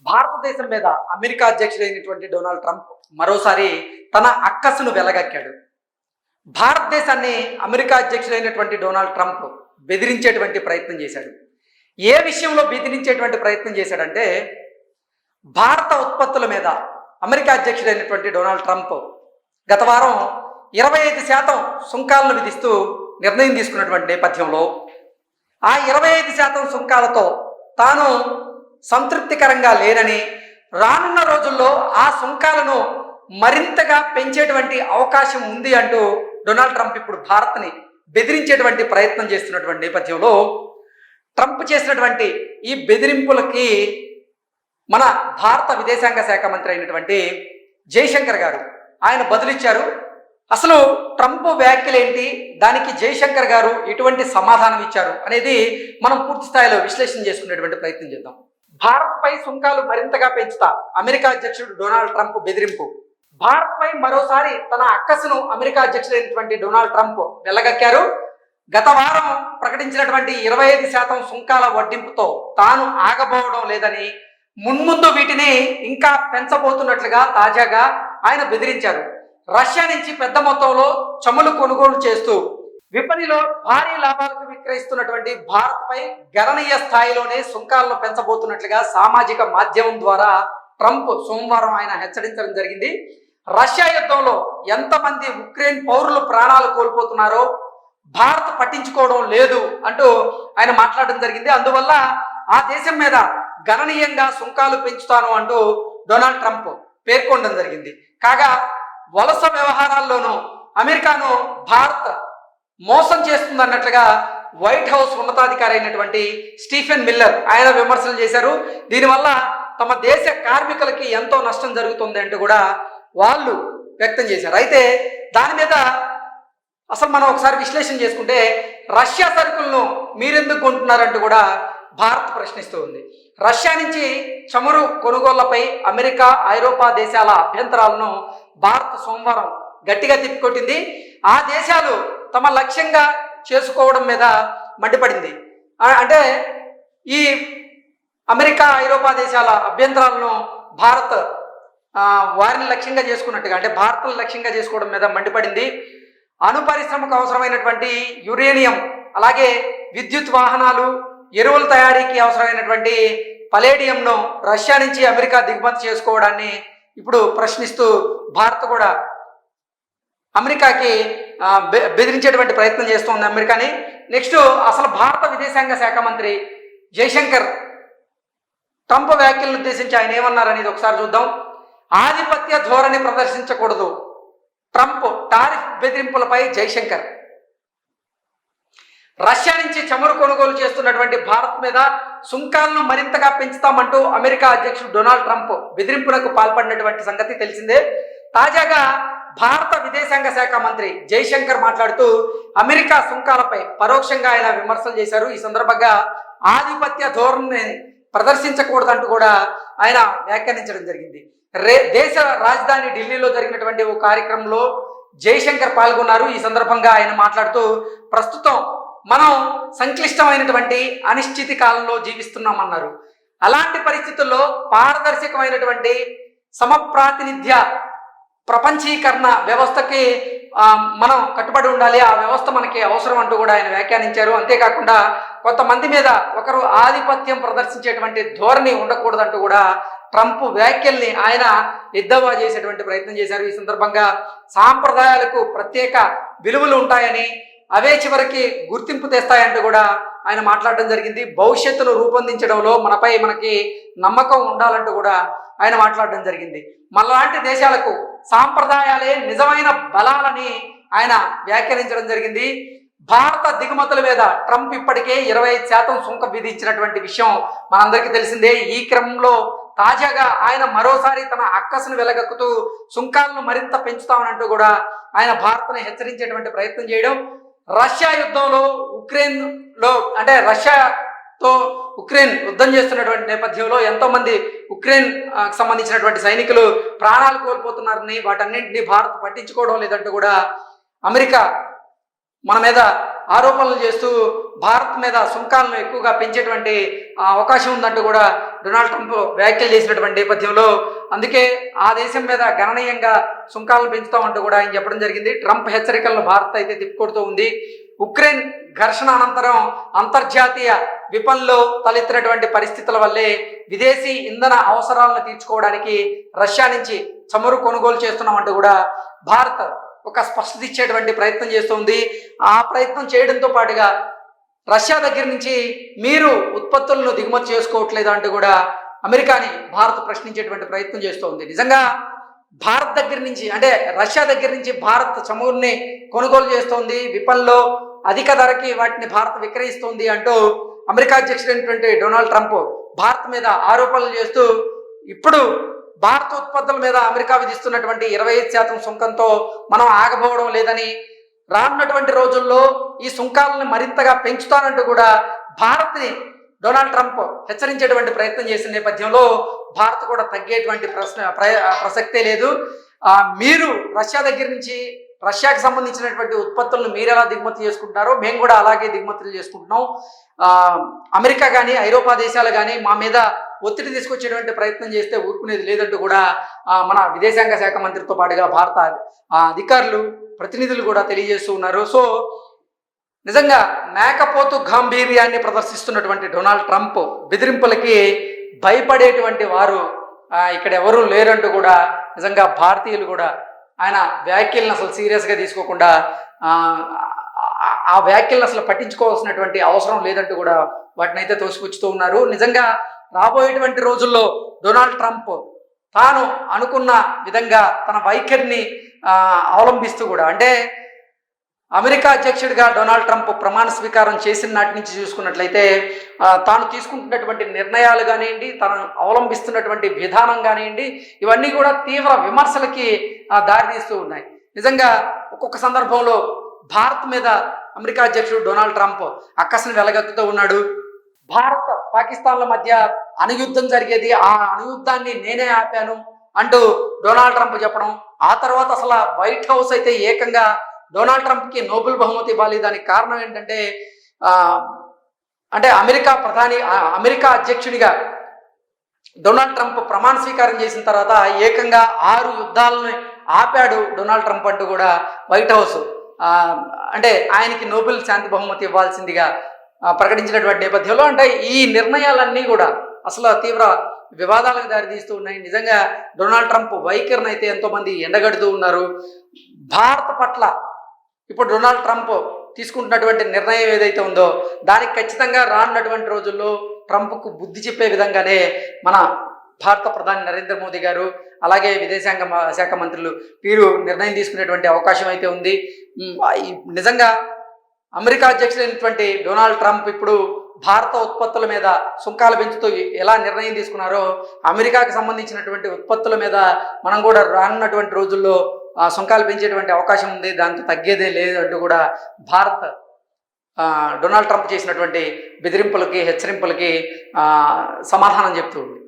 భారతదేశం మీద America అధ్యక్షుడైనటువంటి Donald Trump మరోసారి తన అక్కసును వెలగక్కాడు. భారతదేశాన్ని అమెరికా అధ్యక్షుడైనటువంటి డొనాల్డ్ ట్రంప్ బెదిరించేటువంటి ప్రయత్నం చేశాడు. ఏ విషయంలో బెదిరించేటువంటి ప్రయత్నం చేశాడంటే, భారత ఉత్పత్తుల మీద అమెరికా అధ్యక్షుడైనటువంటి డొనాల్డ్ ట్రంప్ గత వారం 25% సుంకాలను విధిస్తూ నిర్ణయం తీసుకున్నటువంటి నేపథ్యంలో ఆ 25% సుంకాలతో తాను సంతృప్తికరంగా లేనని, రానున్న రోజుల్లో ఆ సుంకాలను మరింతగా పెంచేటువంటి అవకాశం ఉంది అంటూ డొనాల్డ్ ట్రంప్ ఇప్పుడు భారత్ని బెదిరించేటువంటి ప్రయత్నం చేస్తున్నటువంటి నేపథ్యంలో ట్రంప్ చేసినటువంటి ఈ బెదిరింపులకి మన భారత విదేశాంగ శాఖ మంత్రి అయినటువంటి జైశంకర్ గారు ఆయన బదులిచ్చారు. అసలు ట్రంప్ వ్యాఖ్యలేంటి, దానికి జైశంకర్ గారు ఎటువంటి సమాధానం ఇచ్చారు అనేది మనం పూర్తి స్థాయిలో విశ్లేషణ చేసుకునేటువంటి ప్రయత్నం చేద్దాం. భారత్పై సుంకాలు మరింతగా పెంచుతా అమెరికా అధ్యక్షుడు డొనాల్డ్ ట్రంప్ బెదిరింపు. భారత్పై మరోసారి తన అక్కసును అమెరికా అధ్యక్షుడైనటువంటి డొనాల్డ్ ట్రంప్ వెల్లగక్కారు. గత వారం ప్రకటించినటువంటి 25% సుంకాల వడ్డింపుతో తాను ఆగబోవడం లేదని, మున్ముందు వీటిని ఇంకా పెంచబోతున్నట్లుగా తాజాగా ఆయన బెదిరించారు. రష్యా నుంచి పెద్ద మొత్తంలో చమురు కొనుగోలు చేస్తూ విపణిలో భారీ లాభాలకు విక్రయిస్తున్నటువంటి భారత్పై గణనీయ స్థాయిలోనే సుంకాలను పెంచబోతున్నట్లుగా సామాజిక మాధ్యమం ద్వారా ట్రంప్ సోమవారం ఆయన హెచ్చరించడం జరిగింది. రష్యా యుద్ధంలో ఎంతమంది ఉక్రెయిన్ పౌరులు ప్రాణాలు కోల్పోతున్నారో భారత్ పట్టించుకోవడం లేదు అంటూ ఆయన మాట్లాడడం జరిగింది. అందువల్ల ఆ దేశం మీద గణనీయంగా సుంకాలు పెంచుతాను అంటూ డొనాల్డ్ ట్రంప్ పేర్కొనడం జరిగింది. కాగా వలస వ్యవహారాల్లోనూ అమెరికాను భారత్ మోసం చేస్తుందన్నట్లుగా వైట్ హౌస్ ఉన్నతాధికారి అయినటువంటి స్టీఫెన్ మిల్లర్ ఆయన విమర్శలు చేశారు. దీనివల్ల తమ దేశ కార్మికులకి ఎంతో నష్టం జరుగుతుంది అంటూ కూడా వాళ్ళు వ్యక్తం చేశారు. అయితే దాని మీద అసలు మనం ఒకసారి విశ్లేషణ చేసుకుంటే, రష్యా సరుకులను మీరెందుకు కొంటున్నారంటూ కూడా భారత్ ప్రశ్నిస్తూ ఉంది. రష్యా నుంచి చమురు కొనుగోళ్లపై అమెరికా, ఐరోపా దేశాల అభ్యంతరాలను భారత్ సోమవారం గట్టిగా తిప్పికొట్టింది. ఆ దేశాలు తమ లక్ష్యంగా చేసుకోవడం మీద మండిపడింది. అంటే ఈ అమెరికా, ఐరోపా దేశాల అభ్యంతరాలను భారత్ వారిని లక్ష్యంగా చేసుకున్నట్టుగా, అంటే భారత్ను లక్ష్యంగా చేసుకోవడం మీద మండిపడింది. అణు పరిశ్రమకు అవసరమైనటువంటి యురేనియం, అలాగే విద్యుత్ వాహనాలు, ఎరువుల తయారీకి అవసరమైనటువంటి పలేడియంను రష్యా నుంచి అమెరికా దిగుమతి చేసుకోవడాన్ని ఇప్పుడు ప్రశ్నిస్తూ భారత్ కూడా అమెరికాకి బెదిరించేటువంటి ప్రయత్నం చేస్తోంది అమెరికాని. నెక్స్ట్ అసలు భారత విదేశాంగ శాఖ మంత్రి జైశంకర్ ట్రంప్ వ్యాఖ్యలను ఉద్దేశించి ఆయన ఏమన్నారనేది ఒకసారి చూద్దాం. ఆధిపత్య ధోరణి ప్రదర్శించకూడదు, ట్రంప్ టారిఫ్ బెదిరింపులపై జైశంకర్. రష్యా నుంచి చమురు కొనుగోలు చేస్తున్నటువంటి భారత్ మీద సుంకాలను మరింతగా పెంచుతామంటూ అమెరికా అధ్యక్షుడు డొనాల్డ్ ట్రంప్ బెదిరింపులకు పాల్పడినటువంటి సంగతి తెలిసిందే. తాజాగా భారత విదేశాంగ శాఖ మంత్రి జైశంకర్ మాట్లాడుతూ అమెరికా సుంకాలపై పరోక్షంగా ఆయన విమర్శలు చేశారు. ఈ సందర్భంగా ఆధిపత్య ధోరణిని ప్రదర్శించకూడదంటూ కూడా ఆయన వ్యాఖ్యానించడం జరిగింది. దేశ రాజధాని ఢిల్లీలో జరిగినటువంటి ఓ కార్యక్రమంలో జైశంకర్ పాల్గొన్నారు. ఈ సందర్భంగా ఆయన మాట్లాడుతూ, ప్రస్తుతం మనం సంక్లిష్టమైనటువంటి అనిశ్చితి కాలంలో జీవిస్తున్నామన్నారు. అలాంటి పరిస్థితుల్లో పారదర్శకమైనటువంటి సమప్రాతినిధ్య ప్రపంచీకరణ వ్యవస్థకి మనం కట్టుబడి ఉండాలి, ఆ వ్యవస్థ మనకి అవసరం అంటూ కూడా ఆయన వ్యాఖ్యానించారు. అంతేకాకుండా కొంతమంది మీద ఒకరు ఆధిపత్యం ప్రదర్శించేటువంటి ధోరణి ఉండకూడదంటూ కూడా ట్రంప్ వ్యాఖ్యల్ని ఆయన ఎద్దవా చేసేటువంటి ప్రయత్నం చేశారు. ఈ సందర్భంగా సాంప్రదాయాలకు ప్రత్యేక విలువలు ఉంటాయని, అవే చివరికి గుర్తింపు తెస్తాయంటూ కూడా ఆయన మాట్లాడడం జరిగింది. భవిష్యత్తును రూపొందించడంలో మనకి నమ్మకం ఉండాలంటూ కూడా ఆయన మాట్లాడడం జరిగింది. మనలాంటి దేశాలకు సాంప్రదాయాలే నిజమైన బలాలని ఆయన వ్యాఖ్యానించడం జరిగింది. భారత దిగుమతుల మీద ట్రంప్ ఇప్పటికే 25% సుంకం విధించినటువంటి విషయం మనందరికీ తెలిసిందే. ఈ క్రమంలో తాజాగా ఆయన మరోసారి తన అక్కసును వెలగక్కుతూ సుంకాలను మరింత పెంచుతామనంటూ కూడా ఆయన భారత్ని హెచ్చరించేటువంటి ప్రయత్నం చేయడం, రష్యా యుద్ధంలో రష్యాతో ఉక్రెయిన్ యుద్ధం చేస్తున్నటువంటి నేపథ్యంలో ఎంతోమంది ఉక్రెయిన్ సంబంధించినటువంటి సైనికులు ప్రాణాలు కోల్పోతున్నారని, వాటన్నింటినీ భారత్ పట్టించుకోవడం లేదంటూ కూడా అమెరికా మన మీద ఆరోపణలు చేస్తూ భారత్ మీద సుంకాలను ఎక్కువగా పెంచేటువంటి అవకాశం ఉందంటూ కూడా డొనాల్డ్ ట్రంప్ వ్యాఖ్యలు చేసినటువంటి నేపథ్యంలో అందుకే ఆ దేశం మీద గణనీయంగా సుంకాలను పెంచుతామంటూ కూడా ఆయన చెప్పడం జరిగింది. ట్రంప్ హెచ్చరికలను భారత్ అయితే తిప్పుకొడుతూ ఉంది. ఉక్రెయిన్ ఘర్షణ అనంతరం అంతర్జాతీయ విపణిలో తలెత్తినటువంటి పరిస్థితుల వల్లే విదేశీ ఇంధన అవసరాలను తీర్చుకోవడానికి రష్యా నుంచి చమురు కొనుగోలు చేస్తున్నామంటూ కూడా భారత్ ఒక స్పష్టత ఇచ్చేటువంటి ప్రయత్నం చేస్తుంది. ఆ ప్రయత్నం చేయడంతో పాటుగా రష్యా దగ్గర నుంచి మీరు ఉత్పత్తులను దిగుమతి చేసుకోవట్లేదు అంటూ కూడా అమెరికాని భారత్ ప్రశ్నించేటువంటి ప్రయత్నం చేస్తోంది. నిజంగా భారత్ దగ్గర నుంచి అంటే రష్యా దగ్గర నుంచి భారత్ చమురుని కొనుగోలు చేస్తోంది, విపణిలో అధిక ధరకి వాటిని భారత్ విక్రయిస్తోంది అంటూ అమెరికా అధ్యక్షుడైనటువంటి డొనాల్డ్ ట్రంప్ భారత్ మీద ఆరోపణలు చేస్తూ ఇప్పుడు భారత ఉత్పత్తుల మీద అమెరికా విధిస్తున్నటువంటి 25% సుంకంతో మనం ఆగబోవడం లేదని, రానున్నటువంటి రోజుల్లో ఈ సుంకాలను మరింతగా పెంచుతానంటూ కూడా భారత్ని డొనాల్డ్ ట్రంప్ హెచ్చరించేటువంటి ప్రయత్నం చేసిన నేపథ్యంలో భారత్ కూడా తగ్గేటువంటి ప్రసక్తే లేదు. మీరు రష్యా దగ్గర నుంచి రష్యాకి సంబంధించినటువంటి ఉత్పత్తులను మీరు ఎలా దిగుమతి చేసుకుంటారో మేము కూడా అలాగే దిగుమతులు చేసుకుంటున్నాం. అమెరికా కానీ ఐరోపా దేశాలు కానీ మా మీద ఒత్తిడి తీసుకొచ్చేటువంటి ప్రయత్నం చేస్తే ఊరుకునేది లేదంటూ కూడా మన విదేశాంగ శాఖ మంత్రితో పాటుగా భారత అధికారులు ప్రతినిధులు కూడా తెలియజేస్తూ ఉన్నారు. సో నిజంగా మేకపోతు గాంభీర్యాన్ని ప్రదర్శిస్తున్నటువంటి డొనాల్డ్ ట్రంప్ బెదిరింపులకి భయపడేటువంటి వారు ఇక్కడ ఎవరూ లేరంటూ కూడా నిజంగా భారతీయులు కూడా ఆయన వ్యాఖ్యలను అసలు సీరియస్గా తీసుకోకుండా ఆ వ్యాఖ్యలను అసలు పట్టించుకోవాల్సినటువంటి అవసరం లేదంటూ కూడా వాటిని అయితే తోసిపుచ్చుతూ ఉన్నారు. నిజంగా రాబోయేటువంటి రోజుల్లో డొనాల్డ్ ట్రంప్ తాను అనుకున్న విధంగా తన వైఖరిని అవలంబిస్తూ కూడా అంటే అమెరికా అధ్యక్షుడిగా డొనాల్డ్ ట్రంప్ ప్రమాణ స్వీకారం చేసిన నాటి నుంచి చూసుకున్నట్లయితే తాను తీసుకుంటున్నటువంటి నిర్ణయాలు కానివ్వండి, తాను అవలంబిస్తున్నటువంటి విధానం కానివ్వండి, ఇవన్నీ కూడా తీవ్ర విమర్శలకి దారితీస్తూ ఉన్నాయి. నిజంగా ఒక్కొక్క సందర్భంలో భారత్ మీద అమెరికా అధ్యక్షుడు డొనాల్డ్ ట్రంప్ అక్కసును వెలగక్కుతూ ఉన్నాడు. భారత్ పాకిస్తాన్ల మధ్య అణుయుద్ధం జరిగేది, ఆ అణుయుద్ధాన్ని నేనే ఆపాను అంటూ డొనాల్డ్ ట్రంప్ చెప్పడం, ఆ తర్వాత అసలు వైట్ హౌస్ అయితే ఏకంగా డొనాల్డ్ ట్రంప్కి నోబెల్ బహుమతి ఇవ్వాలి. దానికి కారణం ఏంటంటే అంటే అమెరికా అధ్యక్షుడిగా డొనాల్డ్ ట్రంప్ ప్రమాణ స్వీకారం చేసిన తర్వాత ఏకంగా 6 యుద్ధాలను ఆపాడు డొనాల్డ్ ట్రంప్ అంటూ కూడా వైట్ హౌస్ అంటే ఆయనకి నోబెల్ శాంతి బహుమతి ఇవ్వాల్సిందిగా ప్రకటించినటువంటి నేపథ్యంలో అంటే ఈ నిర్ణయాలన్నీ కూడా అసలు తీవ్ర వివాదాలకు దారితీస్తూ ఉన్నాయి. నిజంగా డొనాల్డ్ ట్రంప్ వైఖరిని అయితే ఎంతోమంది ఎండగడుతూ ఉన్నారు. భారత పట్ల ఇప్పుడు డొనాల్డ్ ట్రంప్ తీసుకుంటున్నటువంటి నిర్ణయం ఏదైతే ఉందో దానికి ఖచ్చితంగా రానున్నటువంటి రోజుల్లో ట్రంప్కు బుద్ధి చెప్పే విధంగానే మన భారత ప్రధాని నరేంద్ర మోదీ గారు అలాగే విదేశాంగ శాఖ మంత్రులు వీరు నిర్ణయం తీసుకునేటువంటి అవకాశం అయితే ఉంది. నిజంగా అమెరికా అధ్యక్షుడైనటువంటి డొనాల్డ్ ట్రంప్ ఇప్పుడు భారత ఉత్పత్తుల మీద సుంకాలు పెంచుతూ ఎలా నిర్ణయం తీసుకున్నారో అమెరికాకి సంబంధించినటువంటి ఉత్పత్తుల మీద మనం కూడా రానున్నటువంటి రోజుల్లో సుంకాలు పెంచేటువంటి అవకాశం ఉంది. దాంతో తగ్గేదే లేదు అంటూ కూడా భారత్ డొనాల్డ్ ట్రంప్ చేసినటువంటి బెదిరింపులకి హెచ్చరింపులకి సమాధానం చెప్తూ ఉంది.